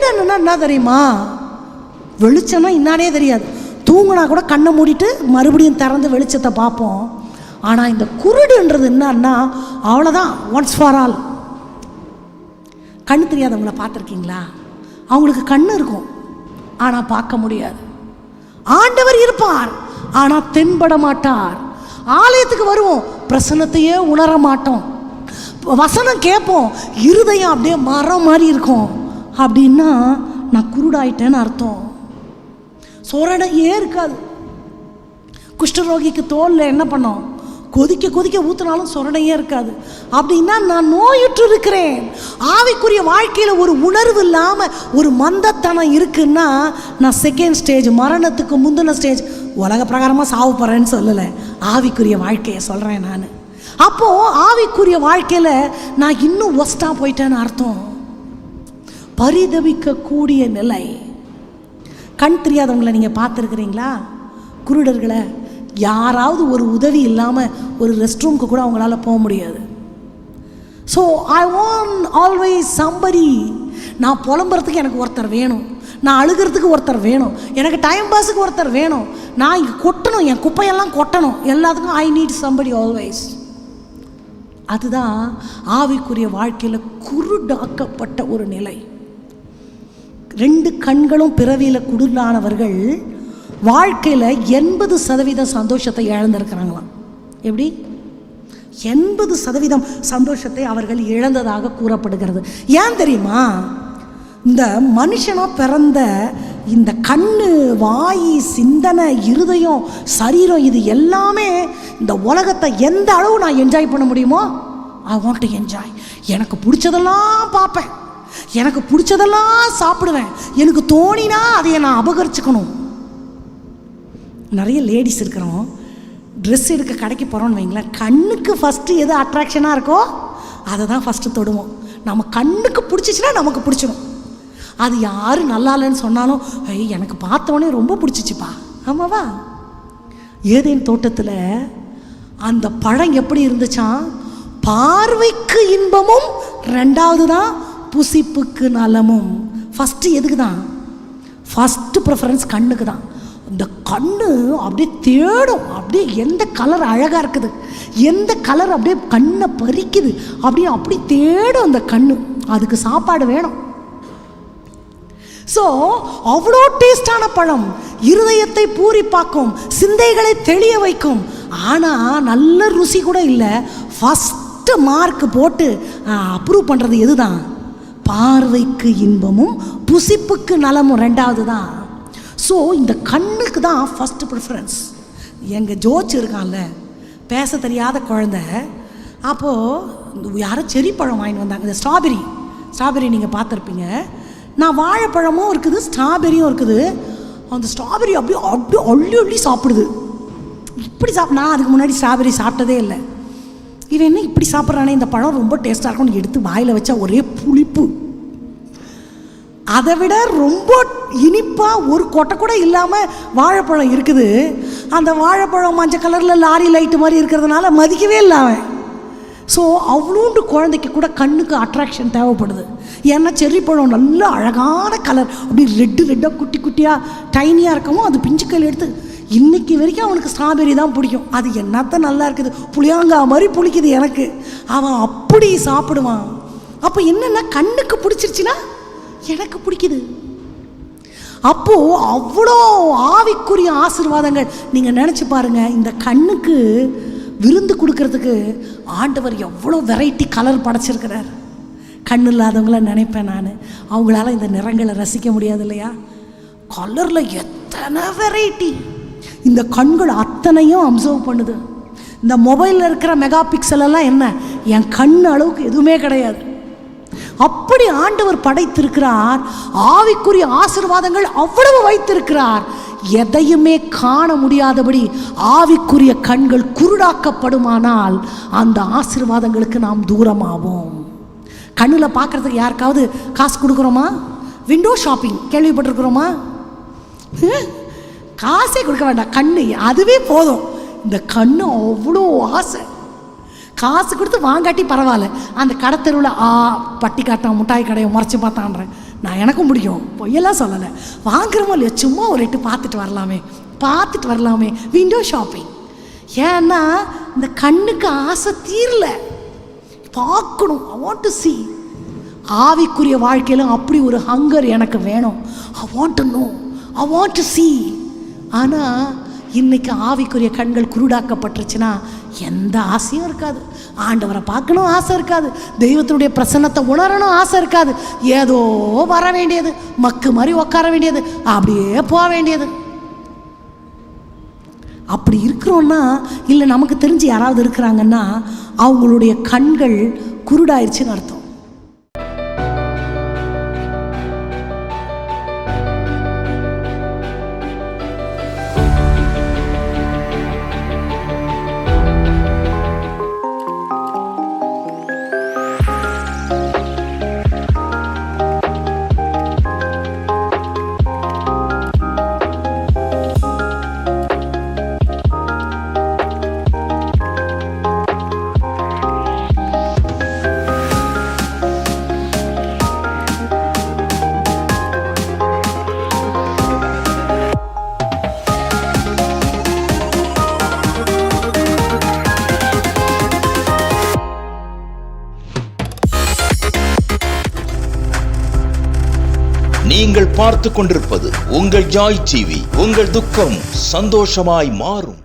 குருடன்னா என்ன தெரியுமா? வெளிச்சம்னா இன்னானே தெரியாது. தூங்குனா கூட கண்ணை மூடிட்டு மறுபடியும் திறந்து வெளிச்சத்தை பார்ப்போம். ஆனால் இந்த குருடுன்றது என்னன்னா அவ்வளோதான், ஒன்ஸ் ஃபார் ஆல். கண்ணு தெரியாதவங்கள பார்த்துருக்கீங்களா? அவங்களுக்கு கண்ணு இருக்கும் ஆனால் பார்க்க முடியாது. ஆண்டவர் இருப்பார் ஆனால் தென்பட மாட்டார். ஆலயத்துக்கு வருவோம், பிரசன்னத்தையே உணர மாட்டோம். வசனம் கேட்போம், இருதயம் அப்படியே மரம் மாதிரி இருக்கும். அப்படின்னா நான் குருடாயிட்டேன்னு அர்த்தம். சொரணையே இருக்காது. குஷ்டரோகிக்கு தோலில் என்ன பண்ணோம்? கொதிக்க கொதிக்க ஊற்றினாலும் சொரணையே இருக்காது. அப்படின்னா நான் நோயுற்று இருக்கிறேன். ஆவிக்குரிய வாழ்க்கையில் ஒரு உணர்வு இல்லாமல் ஒரு மந்தத்தனம் இருக்குன்னா நான் செகண்ட் ஸ்டேஜ், மரணத்துக்கு முந்தின ஸ்டேஜ். உலக பிரகாரமாக சாவு போகிறேன்னு சொல்லலை, ஆவிக்குரிய வாழ்க்கையை சொல்கிறேன் நான். அப்போது ஆவிக்குரிய வாழ்க்கையில் நான் இன்னும் ஒஸ்ட்டாக போயிட்டேன்னு அர்த்தம். பரிதவிக்கக்கூடிய நிலை. கண் தெரியாதவங்களை நீங்கள் பார்த்துருக்குறீங்களா? குருடர்களை யாராவது ஒரு உதவி இல்லாமல் ஒரு ரெஸ்ட் ரூமுக்கு கூட அவங்களால போக முடியாது. So I want always somebody. நான் புலம்புறதுக்கு எனக்கு ஒருத்தர் வேணும், நான் அழுகிறதுக்கு ஒருத்தர் வேணும், எனக்கு டைம் பாஸுக்கு ஒருத்தர் வேணும், நான் இங்கே கொட்டணும், என் குப்பையெல்லாம் கொட்டணும், எல்லாத்துக்கும் ஐ நீட் சம்படி ஆல்வேஸ். அதுதான் ஆவிக்குரிய வாழ்க்கையில் குருடாக்கப்பட்ட ஒரு நிலை. 2 கண்களும் பிறவியில் குருடானவர்கள் வாழ்க்கையில் 80% சந்தோஷத்தை இழந்திருக்கிறாங்களாம். எப்படி? 80% சந்தோஷத்தை அவர்கள் இழந்ததாக கூறப்படுகிறது. ஏன் தெரியுமா? இந்த மனுஷனாக பிறந்த இந்த கண்ணு, வாய், சிந்தனை, இருதயம், சரீரம், இது எல்லாமே இந்த உலகத்தை எந்த அளவு நான் என்ஜாய் பண்ண முடியுமோ ஐ வாண்ட் டு என்ஜாய். எனக்கு பிடிச்சதெல்லாம் பார்ப்பேன், எனக்கு பிடிச்சதெல்லாம் சாப்பிடுவேன், எனக்கு தோணினா அதை நான் அபகரிச்சுக்கணும். நிறைய லேடிஸ் இருக்கிறோம், ட்ரெஸ் எடுக்க கடைக்கு போகிறோன்னு வைங்களேன், கண்ணுக்கு ஃபஸ்ட்டு எது அட்ராக்ஷனாக இருக்கோ அதை தான் ஃபஸ்ட்டு தொடுவோம். நம்ம கண்ணுக்கு பிடிச்சிச்சின்னா நமக்கு பிடிச்சிடும். அது யார் நல்லா இல்லைன்னு சொன்னாலும் எனக்கு பார்த்தோன்னே ரொம்ப பிடிச்சிச்சிப்பா. ஆமாவா? ஏதேன் தோட்டத்தில் அந்த பழம் எப்படி இருந்துச்சான்? பார்வைக்கு இன்பமும், 2வது தான் புசிப்புக்கு நலமும். ஃபஸ்ட்டு எதுக்கு தான்? ஃபஸ்ட்டு ப்ரிஃபரன்ஸ் கண்ணுக்கு தான். இந்த கண்ணு அப்படியே தேடும், அப்படியே எந்த கலர் அழகாக இருக்குது, எந்த கலர் அப்படியே கண்ணை பறிக்குது, அப்படி தேடும் அந்த கண்ணு. அதுக்கு சாப்பாடு வேணும். ஸோ அவ்வளோ டேஸ்டான பழம், இருதயத்தை பூரிப்பாக்கும், சிந்தைகளை தெளிய வைக்கும். ஆனால் நல்ல ருசி கூட இல்லை. ஃபஸ்ட்டு மார்க் போட்டு அப்ரூவ் பண்ணுறது எது தான்? பார்வைக்கு இன்பமும் புசிப்புக்கு நலமும் 2வது தான். ஸோ இந்த கண்ணுக்கு தான் ஃபஸ்ட்டு ப்ரிஃபரன்ஸ். எங்கள் ஜோச்சு இருக்கான்ல, பேச தெரியாத குழந்தை, அப்போது யாரோ செரி பழம் வாங்கிட்டு வந்தாங்க. இந்த ஸ்ட்ராபெரி நீங்கள் பார்த்துருப்பீங்க. நான் வாழைப்பழமும் இருக்குது, ஸ்ட்ராபெரியும் இருக்குது. அந்த ஸ்ட்ராபெரி அப்படியே அள்ளி சாப்பிடுது. இப்படி நான் அதுக்கு முன்னாடி ஸ்ட்ராபெரி சாப்பிட்டதே இல்லை. இவன் என்ன இப்படி சாப்பிட்றானே, இந்த பழம் ரொம்ப டேஸ்ட்டாக இருக்கும்னு எடுத்து வாயில் வச்சா ஒரே புளிப்பு. அதை விட ரொம்ப இனிப்பாக ஒரு கொட்டை கூட இல்லாமல் வாழைப்பழம் இருக்குது. அந்த வாழைப்பழம் மஞ்சள் கலரில் லாரி லைட்டு மாதிரி இருக்கிறதுனால மதிக்கவே இல்லை அவன். ஸோ அவ்வளோண்டு குழந்தைக்கு கூட கண்ணுக்கு அட்ராக்ஷன் தேவைப்படுது. ஏன்னா செர்ரி பழம் நல்ல அழகான கலர், அப்படி ரெட்டாக குட்டி குட்டியாக டைனியாக இருக்கவும் அது பிஞ்சு கையில் எடுத்து இன்றைக்கி வரைக்கும் அவனுக்கு ஸ்ட்ராபெரி தான் பிடிக்கும். அது என்னத்தான் நல்லா இருக்குது, புளியாங்காய் மாதிரி புளிக்குது எனக்கு. அவன் அப்படி சாப்பிடுவான். அப்போ என்னென்னா கண்ணுக்கு பிடிச்சிருச்சுன்னா எனக்கு பிடிக்குது. அப்போது அவ்வளோ ஆவிக்குரிய ஆசீர்வாதங்கள். நீங்கள் நினச்சி பாருங்கள், இந்த கண்ணுக்கு விருந்து கொடுக்கறதுக்கு ஆண்டவர் எவ்வளோ வெரைட்டி கலர் படைச்சிருக்கிறார். கண் இல்லாதவங்கள நினைப்பேன் நான், அவங்களால இந்த நிறங்களை ரசிக்க முடியாது இல்லையா? கலரில் எத்தனை வெரைட்டி. இந்த கண்கள் அத்தனையும் அப்சர்வ் பண்ணுது. இந்த மொபைலில் இருக்கிற மெகா பிக்சல் எல்லாம் என்ன, என் கண் அளவுக்கு எதுவுமே கிடையாது. அப்படி ஆண்டவர் படைத்திருக்கிறார். ஆவிக்குரிய ஆசீர்வாதங்கள் அவ்வளவு வைத்திருக்கிறார். எதையுமே காண முடியாதபடி ஆவிக்குரிய கண்கள் குருடாக்கப்படுமானால் அந்த ஆசீர்வாதங்களுக்கு நாம் தூரமாவோம். கண்ணில் பார்க்குறதுக்கு யாருக்காவது காசு கொடுக்குறோமா? Window shopping கேள்விப்பட்டிருக்கிறோமா? காசே கொடுக்க வேண்டாம், கண்ணு அதுவே போதும். இந்த கண்ணு அவ்வளோ ஆசை. காசு கொடுத்து வாங்காட்டி பரவாயில்ல, அந்த கடத்தெருவில் பட்டி காட்டான், முட்டாய் கடையை முறைச்சி பார்த்தான்றேன், நான் எனக்கும் பிடிக்கும், பொய்யெல்லாம் சொல்லலை. வாங்குறோமோ இல்லையோ சும்மா ஒரு எட்டு பார்த்துட்டு வரலாமே விண்டோ ஷாப்பிங். ஏன்னா இந்த கண்ணுக்கு ஆசை தீரல, பார்க்கணும். I want to see. ஆவிக்குரிய வாழ்க்கையிலும் அப்படி ஒரு ஹங்கர் எனக்கு வேணும். I want to know, I want to see. ஆனால் இன்னைக்கு ஆவிக்குரிய கண்கள் குருடாக்கப்பட்டுருச்சுன்னா எந்த ஆசையும் இருக்காது. ஆண்டவரை பார்க்கணும் ஆசை இருக்காது, தெய்வத்தினுடைய பிரசன்னத்தை உணரணும் ஆசை இருக்காது. ஏதோ வர வேண்டியது, மக்கு மாதிரி உட்கார வேண்டியது, அப்படியே போக வேண்டியது. அப்படி இருக்கிறோன்னா, இல்லை நமக்கு தெரிஞ்சு யாராவது இருக்கிறாங்கன்னா அவங்களுடைய கண்கள் குருடாயிருச்சுன்னு அர்த்தம். நீங்கள் பார்த்து கொண்டிருப்பது உங்கள் ஜாய் டிவி. உங்கள் துக்கம் சந்தோஷமாய் மாறும்.